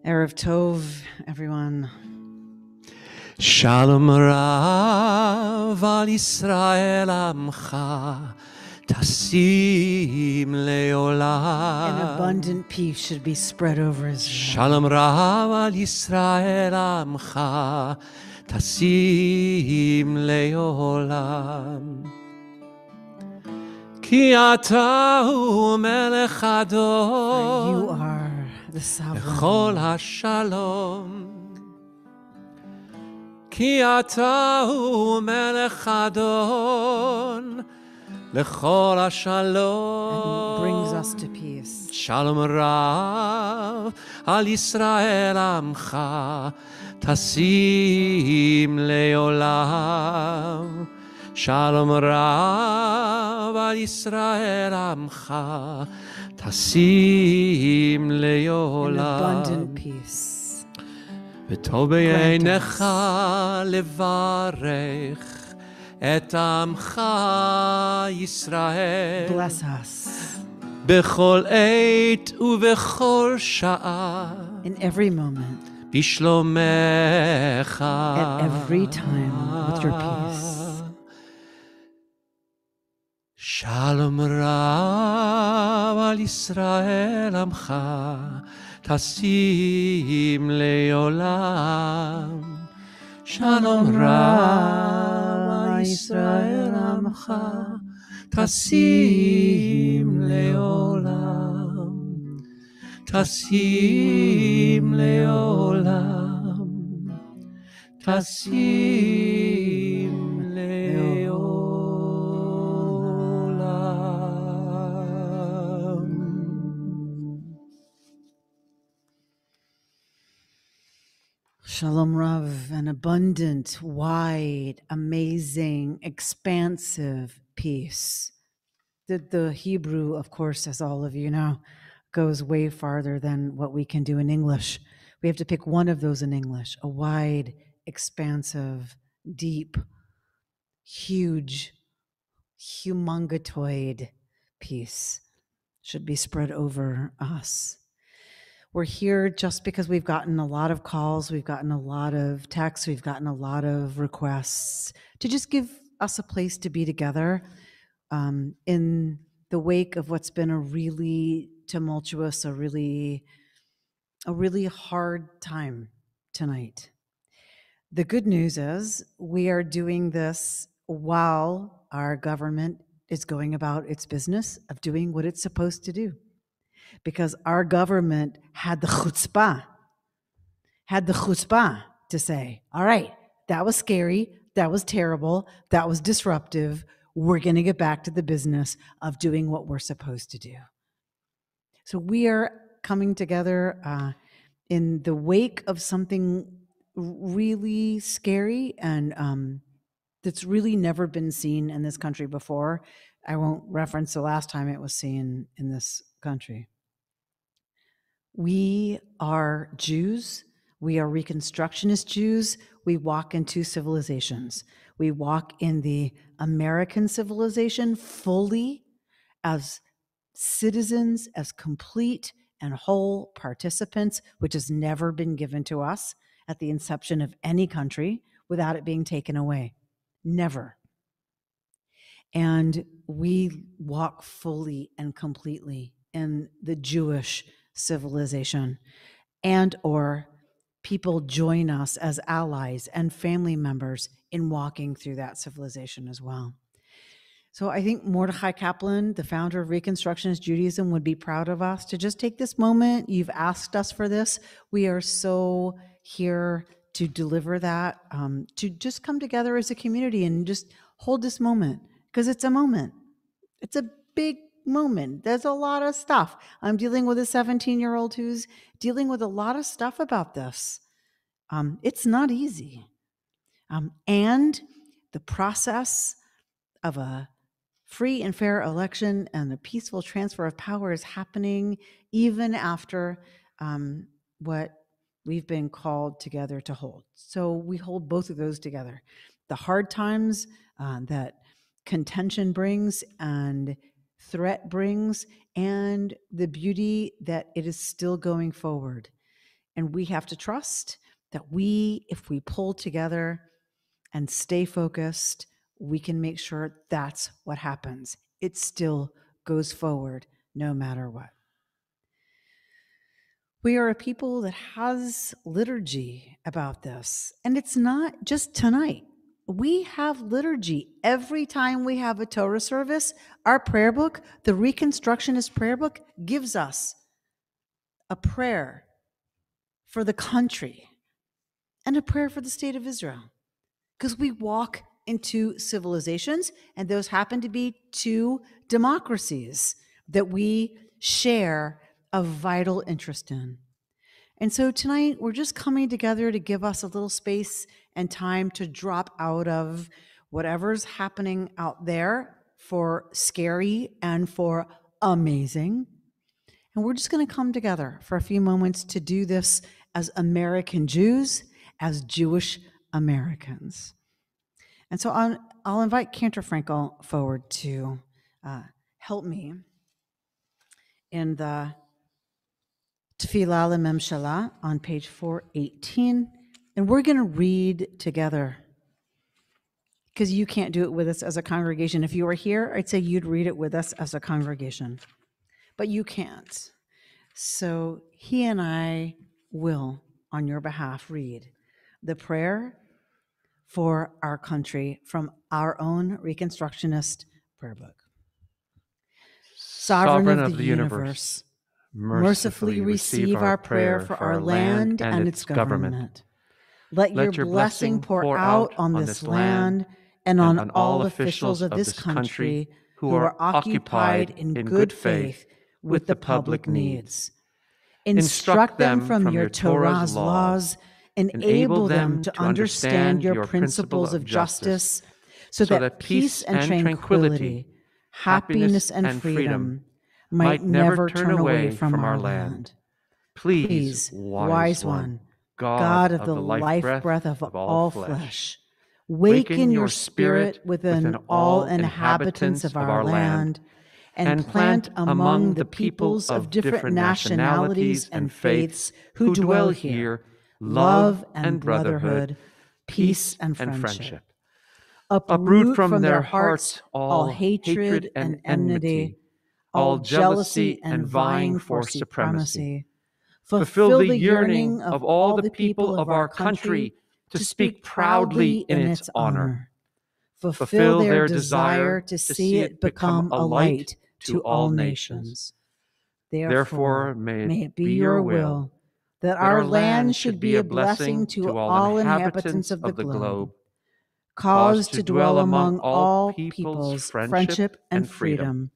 Erev Tov, everyone. Shalom Rav al Yisrael Amcha Tasim Leolam. An abundant peace should be spread over Israel. Shalom Rav al Yisrael Amcha Tasim Leolam. Ki ata hu melech For you adon are the Bechol sovereign. HaShalom. Ki ata hu melech adon Lechol And brings us HaShalom. to peace. Shalom Rav al Yisrael Amcha Tasim Leolam. Shalom Rav al Yisrael Amcha Tasim An abundant Leolam. peace. וטוב בעיניך לברך את עמך ישראל Bless us בכל עת ובכל שעה in every moment, בשלומך at every time, with your peace. שלום רב על ישראל עמך תשים לעולם. שלום רב על ישראל עמך תשים לעולם. תשים לעולם. תשים לעולם. Shalom Rav, an abundant, wide, amazing, expansive peace. The Hebrew, of course, as all of you know, goes way farther than what we can do in English. We have to pick one of those in English, a wide, expansive, deep, huge, humongatoid peace should be spread over us. We're here just because we've gotten a lot of calls, we've gotten a lot of texts, we've gotten a lot of requests to just give us a place to be together in the wake of what's been a really tumultuous, a really hard time tonight. The good news is we are doing this while our government is going about its business of doing what it's supposed to do. Because our government had the chutzpah to say, all right, that was scary, that was terrible, that was disruptive. We're going to get back to the business of doing what we're supposed to do. So we are coming together in the wake of something really scary and that's really never been seen in this country before. I won't reference the last time it was seen in this country. We are Jews. We are Reconstructionist Jews. We walk in two civilizations. We walk in the American civilization fully as citizens, as complete and whole participants, which has never been given to us at the inception of any country without it being taken away. Never. And we walk fully and completely in the Jewish civilization, and or people join us as allies and family members in walking through that civilization as well. So I think Mordechai Kaplan, the founder of Reconstructionist Judaism, would be proud of us to just take this moment. You've asked us for this. We are so here to deliver that, to just come together as a community and just hold this moment, because it's a moment. It's a big moment. There's a lot of stuff. I'm dealing with a 17-year-old who's dealing with a lot of stuff about this. It's not easy. And the process of a free and fair election and a peaceful transfer of power is happening even after what we've been called together to hold. So we hold both of those together. The hard times that contention brings and threat brings, and the beauty that it is still going forward. And we have to trust that if we pull together and stay focused, we can make sure that's what happens. It still goes forward no matter what. We are a people that has liturgy about this. And it's not just tonight. We have liturgy every time we have a Torah service. Our prayer book, the Reconstructionist prayer book, gives us a prayer for the country and a prayer for the state of Israel. Because we walk into civilizations, and those happen to be two democracies that we share a vital interest in. And so tonight, we're just coming together to give us a little space and time to drop out of whatever's happening out there for scary and for amazing. And we're just going to come together for a few moments to do this as American Jews, as Jewish Americans. And so I'll invite Cantor Frankel forward to help me in the Tefillah Lememshalah on page 418. And we're going to read together because you can't do it with us as a congregation. If you were here, I'd say you'd read it with us as a congregation, but you can't. So he and I will, on your behalf, read the prayer for our country from our own Reconstructionist prayer book. Sovereign of the universe, mercifully receive our prayer for our land and its government. Let your blessing pour out on this land and on all officials of this country who are occupied in good faith with the public needs. Instruct them from your Torah's laws, enable them to understand your principles of justice, so that peace and tranquility, happiness and freedom might never turn away from our land. Please, wise one, God of the life breath of all flesh, waken your spirit within all inhabitants of our land, and plant among the peoples of different nationalities and faiths who dwell here love and brotherhood, peace and friendship. Uproot from their hearts all hatred and enmity, all jealousy and vying for supremacy. Fulfill the yearning of all the people of our country to speak proudly in its honor. Fulfill their desire to see it become a light to all nations. Therefore, may it be your will that our land should be a blessing to all inhabitants of the globe, cause to dwell among all peoples friendship and freedom,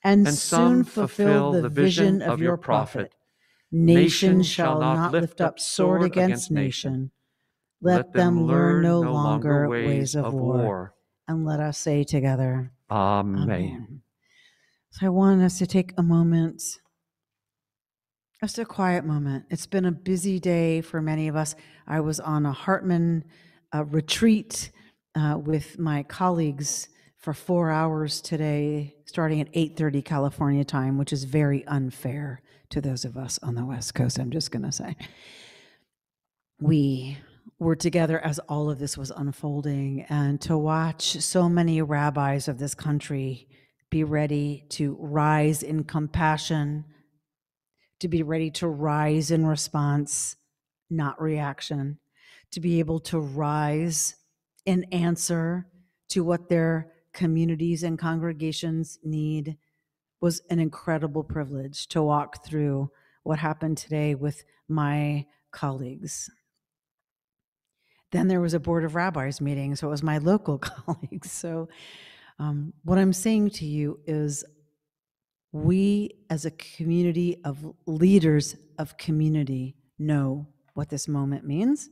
and soon fulfill the vision of your prophet. Nation shall not lift up sword against nation. Let them learn no longer ways of war. And let us say together, Amen. So I want us to take a moment, just a quiet moment. It's been a busy day for many of us. I was on a Hartman retreat with my colleagues for 4 hours today, starting at 8:30 California time, which is very unfair to those of us on the West Coast, I'm just going to say. We were together as all of this was unfolding, and to watch so many rabbis of this country be ready to rise in compassion, to be ready to rise in response, not reaction, to be able to rise in answer to what their communities and congregations need was an incredible privilege to walk through what happened today with my colleagues. Then there was a board of rabbis meeting, so it was my local colleagues. So what I'm saying to you is we as a community of leaders of community know what this moment means.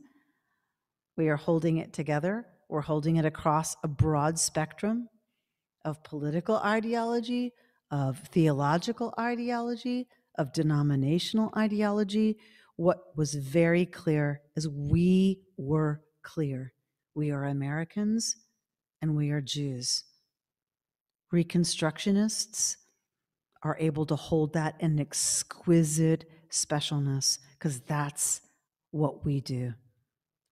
We are holding it together. We're holding it across a broad spectrum of political ideology, of theological ideology, of denominational ideology. What was very clear is we were clear. We are Americans and we are Jews. Reconstructionists are able to hold that in exquisite specialness, because that's what we do.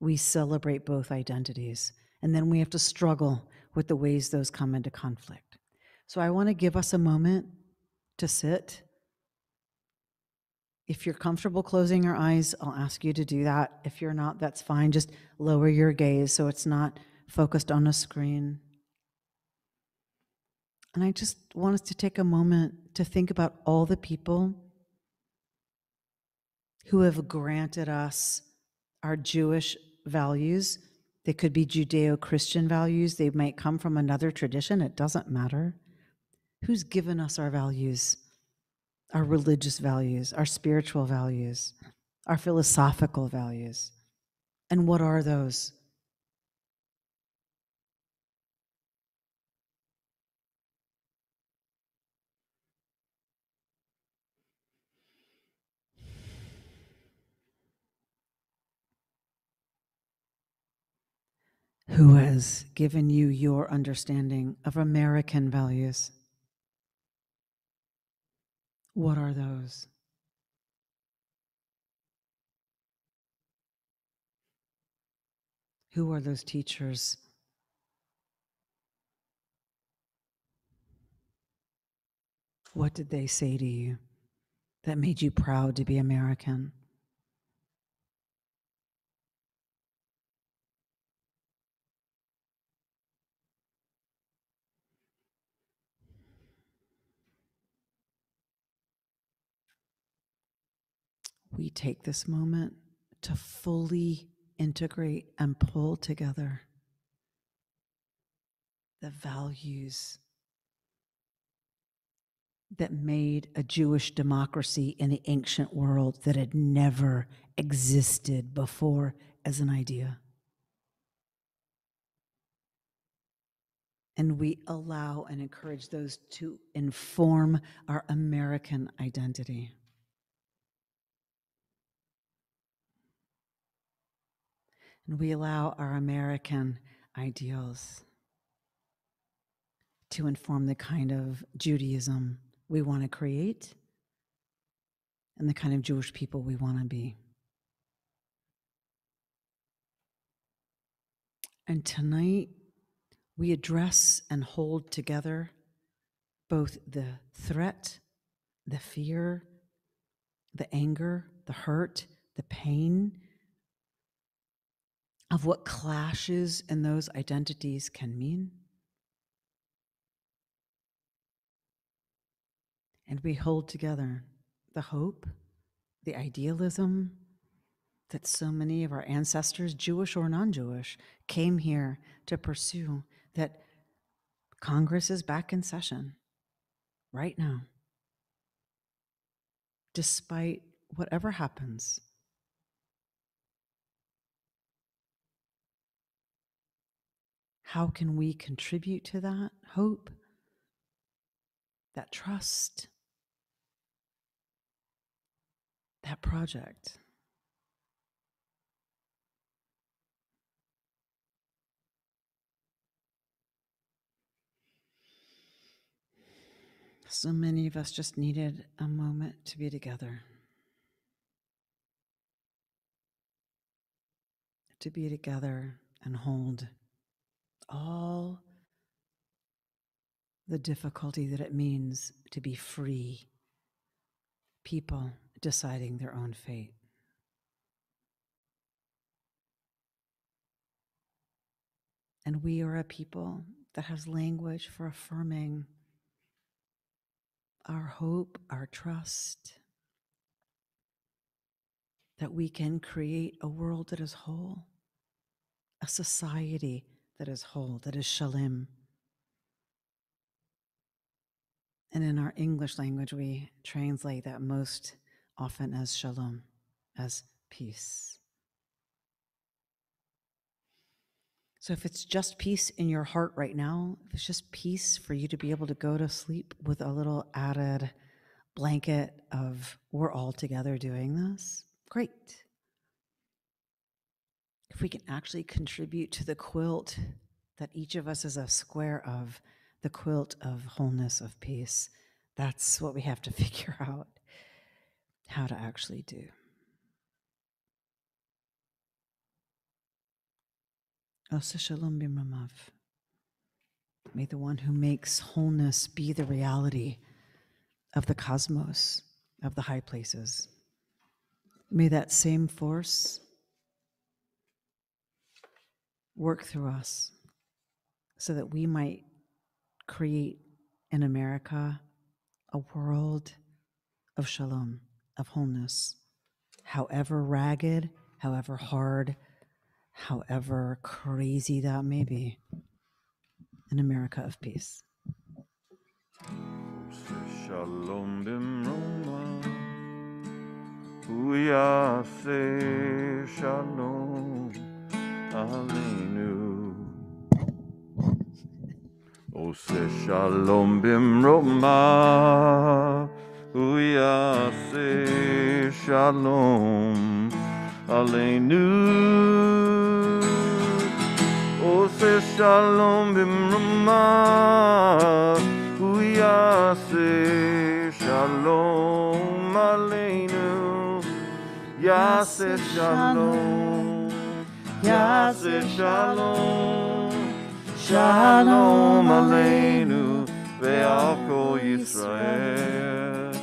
We celebrate both identities, and then we have to struggle with the ways those come into conflict. So I want to give us a moment to sit. If you're comfortable closing your eyes, I'll ask you to do that. If you're not, that's fine. Just lower your gaze so it's not focused on a screen. And I just want us to take a moment to think about all the people who have granted us our Jewish values. They could be Judeo-Christian values. They might come from another tradition. It doesn't matter. Who's given us our values, our religious values, our spiritual values, our philosophical values? And what are those? Who has given you your understanding of American values? What are those? Who are those teachers? What did they say to you that made you proud to be American? We take this moment to fully integrate and pull together the values that made a Jewish democracy in the ancient world that had never existed before as an idea. And we allow and encourage those to inform our American identity. And we allow our American ideals to inform the kind of Judaism we want to create and the kind of Jewish people we want to be. And tonight, we address and hold together both the threat, the fear, the anger, the hurt, the pain of what clashes in those identities can mean. And we hold together the hope, the idealism that so many of our ancestors, Jewish or non-Jewish, came here to pursue, that Congress is back in session right now, despite whatever happens. How can we contribute to that hope, that trust, that project? So many of us just needed a moment to be together, and hold all the difficulty that it means to be free people deciding their own fate. And we are a people that has language for affirming our hope, our trust, that we can create a world that is whole, a society that is whole, that is shalom. And in our English language, we translate that most often as shalom, as peace. So if it's just peace in your heart right now, if it's just peace for you to be able to go to sleep with a little added blanket of we're all together doing this, great. If we can actually contribute to the quilt that each of us is a square of, the quilt of wholeness, of peace, That's what we have to figure out how to actually do. Osa Shalom Bimramav. May the one who makes wholeness be the reality of the cosmos, of the high places. May that same force work through us so that we might create in America a world of shalom, of wholeness, however ragged, however hard, however crazy that may be, an America of peace. Shalom bimroma, uyase shalom aleinu. Ose shalom bimroma, uyase shalom aleinu. Ose shalom bimroma, uyase shalom aleinu. Yase shalom, yase shalom, shalom aleinu ve'al kol Yisrael.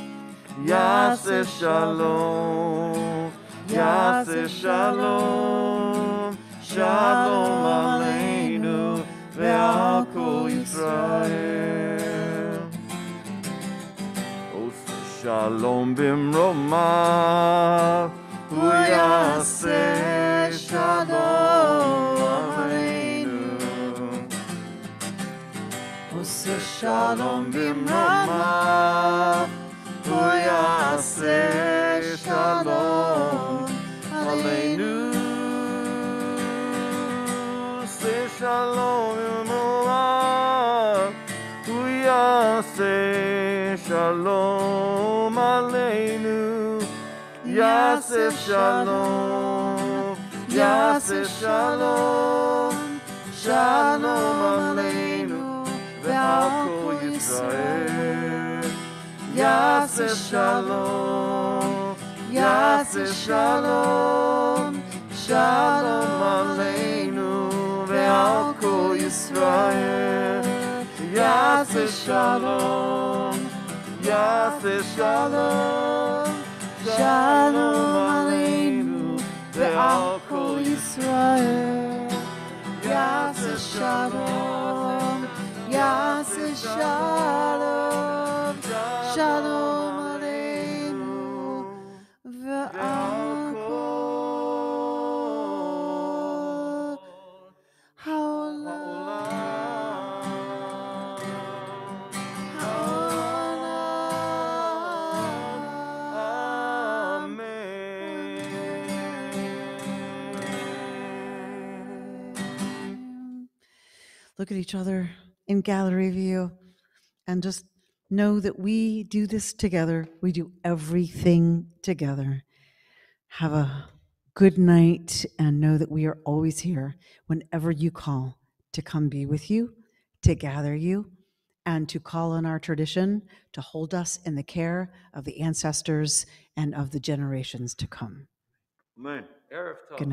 Yase shalom, yase shalom, shalom aleinu ve'al kol Yisrael. Ose shalom bimroma, uyase shalom aleinu. Ose shalom bimroma, uyase shalom aleinu. Ose shalom bimroma, uyase shalom aleinu. Yase shalom, yase shalom, shalom aleinu ve'al kol Yisrael. Yase shalom, yase shalom, shalom aleinu ve'al kol Yisrael. Yase shalom, yase shalom, shalom aleinu ve'al kol Yisrael. Yase shalom, yase shalom, shalom aleinu ve'al kol Look at each other in gallery view and just know that we do this together. We do everything together. Have a good night and know that we are always here whenever you call to come be with you, to gather you, and to call on our tradition to hold us in the care of the ancestors and of the generations to come. Amen. Erev Tov. Good night.